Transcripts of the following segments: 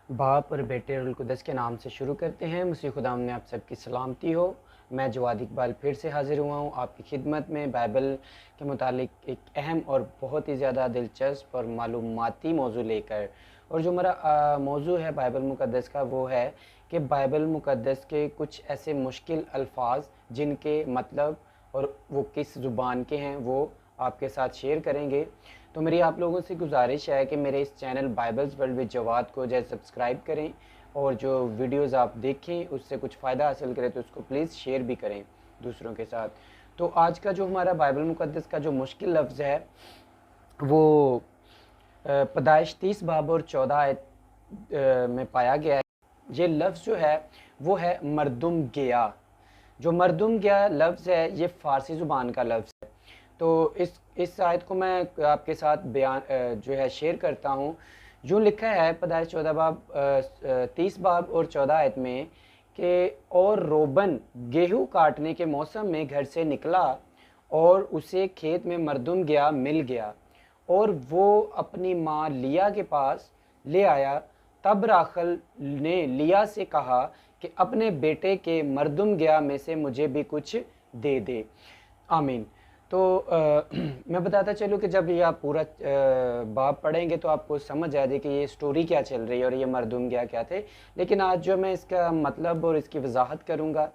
बाप और बेटे रुल कुदस के नाम से शुरू करते हैं। मसीह खुदाम ने आप सबकी सलामती हो। मैं जवाद इकबाल फिर से हाज़िर हुआ हूँ आपकी खिदमत में बाइबल के मुतालिक एक अहम और बहुत ही ज़्यादा दिलचस्प और मालूमाती मौजू लेकर। और जो हमारा मौजू है बाइबल मुक़द्दस का वो है कि बाइबल मुक़द्दस के कुछ ऐसे मुश्किल अल्फाज जिनके मतलब और वो किस ज़ुबान के हैं वो आपके साथ शेयर करेंगे। तो मेरी आप लोगों से गुजारिश है कि मेरे इस channel Bibles World with Jawad को जैसे सब्सक्राइब करें और जो वीडियोस आप देखें उससे कुछ फ़ायदा हासिल करें तो उसको प्लीज़ शेयर भी करें दूसरों के साथ। तो आज का जो हमारा बाइबल मुक़द्दस का जो मुश्किल लफ्ज़ है वो पैदाइश 30 बाब और 14 आयत में पाया गया है। ये लफ्ज़ जो है वो है मरदुम गया। जो मरदुम गया लफ्ज़ है ये फ़ारसी ज़ुबान का लफ्ज़ है। तो इस आयत को मैं आपके साथ बयान जो है शेयर करता हूँ। यूँ लिखा है पैदाइश 14 बाब 30 बाब और 14 आयत में कि और रोबन गेहूँ काटने के मौसम में घर से निकला और उसे खेत में मरदुम गया मिल गया और वो अपनी माँ लिया के पास ले आया। तब राखल ने लिया से कहा कि अपने बेटे के मरदुम गया में से मुझे भी कुछ दे दे। आमीन। तो मैं बताता चलूँ कि जब ये आप पूरा बाब पढ़ेंगे तो आपको समझ आ जाए कि ये स्टोरी क्या चल रही है और ये मरदुम गया क्या थे। लेकिन आज जो मैं इसका मतलब और इसकी वजाहत करूँगा,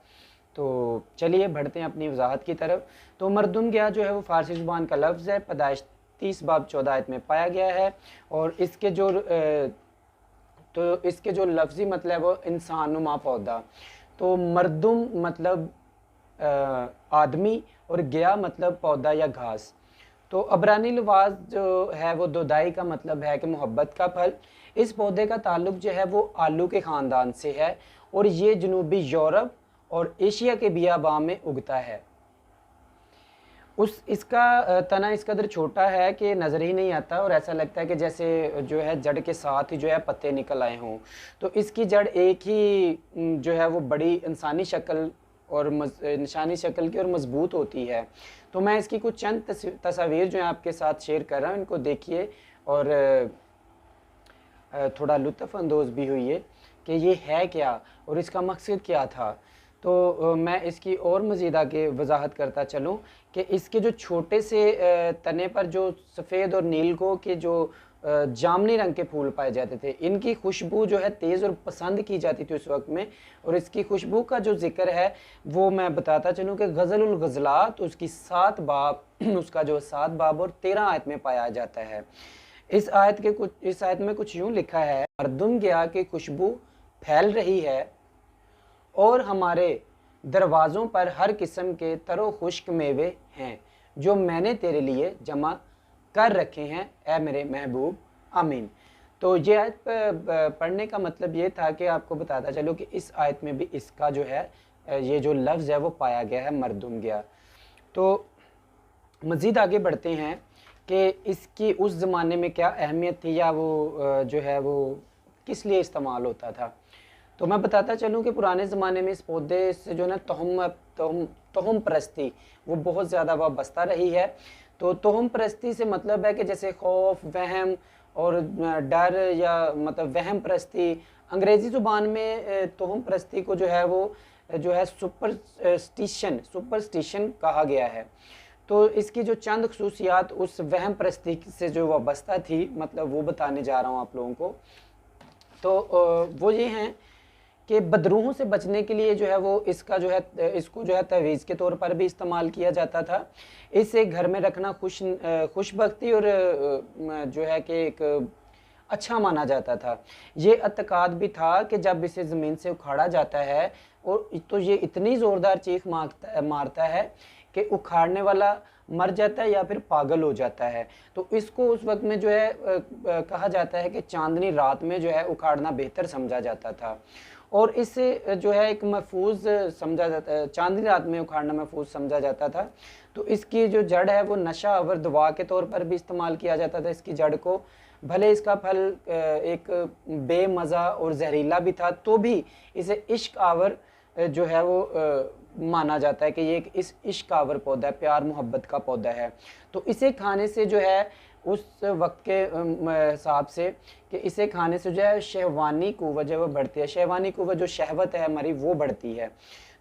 तो चलिए बढ़ते हैं अपनी वजाहत की तरफ। तो मरदुम गया जो है वो फ़ारसी ज़ुबान का लफ्ज़ है। पैदाइश 30 बाब 14 आयत में पाया गया है और इसके जो लफ्ज़ी मतलब वो इंसानुमा पौधा। तो मरदुम मतलब आदमी और गया मतलब पौधा या घास। तो अबरानी लवाज जो है वो दोदाई का मतलब है कि मोहब्बत का फल। इस पौधे का ताल्लुक जो है वो आलू के ख़ानदान से है और ये जनूबी यूरोप और एशिया के बियाबान में उगता है। इसका तना इस कदर छोटा है कि नज़र ही नहीं आता और ऐसा लगता है कि जैसे जो है जड़ के साथ ही जो है पत्ते निकल आए हों। तो इसकी जड़ एक ही जो है वो बड़ी इंसानी शक्ल और निशानी शक्ल की और मजबूत होती है। तो मैं इसकी कुछ चंद तस्वीर जो है आपके साथ शेयर कर रहा हूँ, इनको देखिए और थोड़ा लुत्फ़ अंदोज़ भी हुई कि ये है क्या और इसका मकसद क्या था। तो मैं इसकी और मज़ीद आगे वजाहत करता चलूँ कि इसके जो छोटे से तने पर जो सफ़ेद और नीलको के जो जामनी रंग के फूल पाए जाते थे, इनकी खुशबू जो है तेज़ और पसंद की जाती थी उस वक्त में। और इसकी खुशबू का जो जिक्र है वो मैं बताता चलूँ कि गज़लुल गज़लात उसकी 7 बाब उसका जो 7 बाब और 13 आयत में पाया जाता है। इस आयत में कुछ यूँ लिखा है, मरदुम गया की खुशबू फैल रही है और हमारे दरवाज़ों पर हर किस्म के तरो खुश्क मेवे हैं जो मैंने तेरे लिए जमा कर रखे हैं ए मेरे महबूब। आमीन। तो ये आयत पढ़ने का मतलब ये था कि आपको बताता चलो कि इस आयत में भी इसका जो है ये जो लफ्ज़ है वो पाया गया है, मरदुम गया। तो मज़ीद आगे बढ़ते हैं कि इसकी उस ज़माने में क्या अहमियत थी या वो जो है वो किस लिए इस्तेमाल होता था। तो मैं बताता चलूँ कि पुराने ज़माने में इस पौधे से जो ना तोहम परस्ती वो बहुत ज़्यादा वाबस्ता रही है। तो तोहम परस्ती से मतलब है कि जैसे खौफ, वहम और डर या मतलब वहम परस्ती। अंग्रेज़ी ज़ुबान में तोहम परस्ती को जो है वो जो है सुपरस्टिशन कहा गया है। तो इसकी जो चंद खसूसियात उस वहम परस्ती से जो वाबस्ता थी, मतलब वो बताने जा रहा हूँ आप लोगों को। तो वो ये हैं कि बदरूहों से बचने के लिए जो है वो इसको जो है तवीज़ के तौर पर भी इस्तेमाल किया जाता था। इसे घर में रखना खुशबख्ती और जो है कि एक अच्छा माना जाता था। ये अतकाद भी था कि जब इसे ज़मीन से उखाड़ा जाता है और तो ये इतनी ज़ोरदार चीख मारता है कि उखाड़ने वाला मर जाता है या फिर पागल हो जाता है। तो इसको उस वक्त में जो है कहा जाता है कि चांदनी रात में जो है उखाड़ना बेहतर समझा जाता था और इससे जो है एक महफूज समझा जाता, चांदनी रात में उखाड़ना महफूज समझा जाता था। तो इसकी जो जड़ है वो नशा आवर दवा के तौर पर भी इस्तेमाल किया जाता था इसकी जड़ को। भले इसका फल एक बेमज़ा और जहरीला भी था तो भी इसे इश्क आवर जो है वो माना जाता है कि ये एक इश्क आवर पौधा है, प्यार मोहब्बत का पौधा है। तो इसे खाने से जो है उस वक्त के हिसाब से कि इसे खाने से जो है शहवानी कुव्वत जो है वो बढ़ती है। शहवानी कुव्वत जो शहवत है हमारी वो बढ़ती है।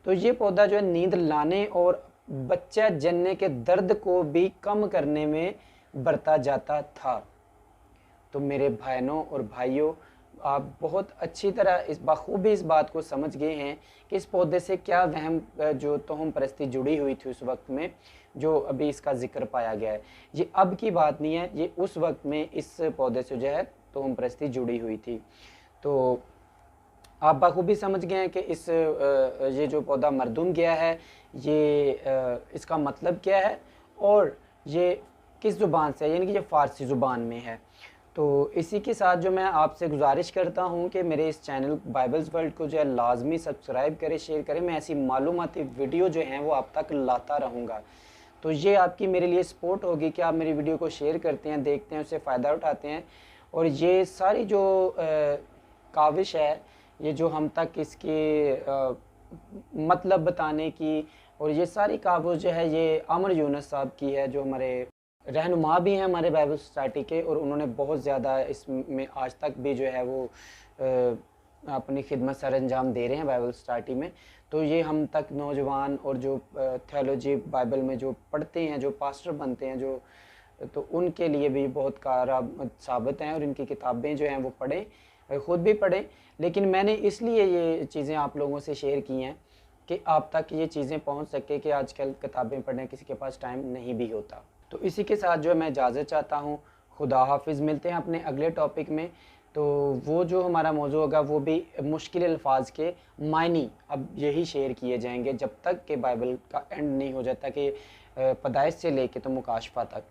तो ये पौधा जो है नींद लाने और बच्चा जनने के दर्द को भी कम करने में बरता जाता था। तो मेरे बहनों और भाइयों, आप बहुत अच्छी तरह इस बखूबी इस बात को समझ गए हैं कि इस पौधे से क्या वहम जो तोहम परस्ती जुड़ी हुई थी उस वक्त में, जो अभी इसका जिक्र पाया गया है। ये अब की बात नहीं है, ये उस वक्त में इस पौधे से जो है तोहम परस्ती जुड़ी हुई थी। तो आप बखूबी समझ गए हैं कि ये जो पौधा मरदूम गया है, ये इसका मतलब क्या है और ये किस ज़ुबान से है, यानी कि ये फ़ारसी ज़ुबान में है। तो इसी के साथ जो मैं आपसे गुजारिश करता हूँ कि मेरे इस चैनल बाइबल्स वर्ल्ड को जो है लाजमी सब्सक्राइब करें, शेयर करें। मैं ऐसी मालूमाती वीडियो जो हैं वो आप तक लाता रहूँगा। तो ये आपकी मेरे लिए सपोर्ट होगी कि आप मेरी वीडियो को शेयर करते हैं, देखते हैं, उससे फ़ायदा उठाते हैं। और ये सारी जो काविश है, ये जो हम तक इसके मतलब बताने की, और ये सारी काविश जो है ये अमर यूनुस साहब की है, जो हमारे रहनुमा भी हैं हमारे बाइबल सोसाइटी के, और उन्होंने बहुत ज़्यादा इसमें आज तक भी जो है वो अपनी खिदमत सर अंजाम दे रहे हैं बाइबल सोसाइटी में। तो ये हम तक नौजवान और जो थियोलॉजी बाइबल में जो पढ़ते हैं, जो पास्टर बनते हैं, जो तो उनके लिए भी बहुत कारगर साबित हैं। और इनकी किताबें जो हैं वो पढ़ें, ख़ुद भी पढ़ें। लेकिन मैंने इसलिए ये चीज़ें आप लोगों से शेयर की हैं कि आप तक ये चीज़ें पहुंच सके कि आजकल किताबें पढ़ने किसी के पास टाइम नहीं भी होता। तो इसी के साथ जो है मैं इजाज़त चाहता हूँ। खुदा हाफिज़। मिलते हैं अपने अगले टॉपिक में। तो वो जो हमारा मौजू होगा वो भी मुश्किल अल्फाज के मायनी अब यही शेयर किए जाएंगे, जब तक कि बाइबल का एंड नहीं हो जाता कि पैदाइश से लेके तो मुकाशफा तक।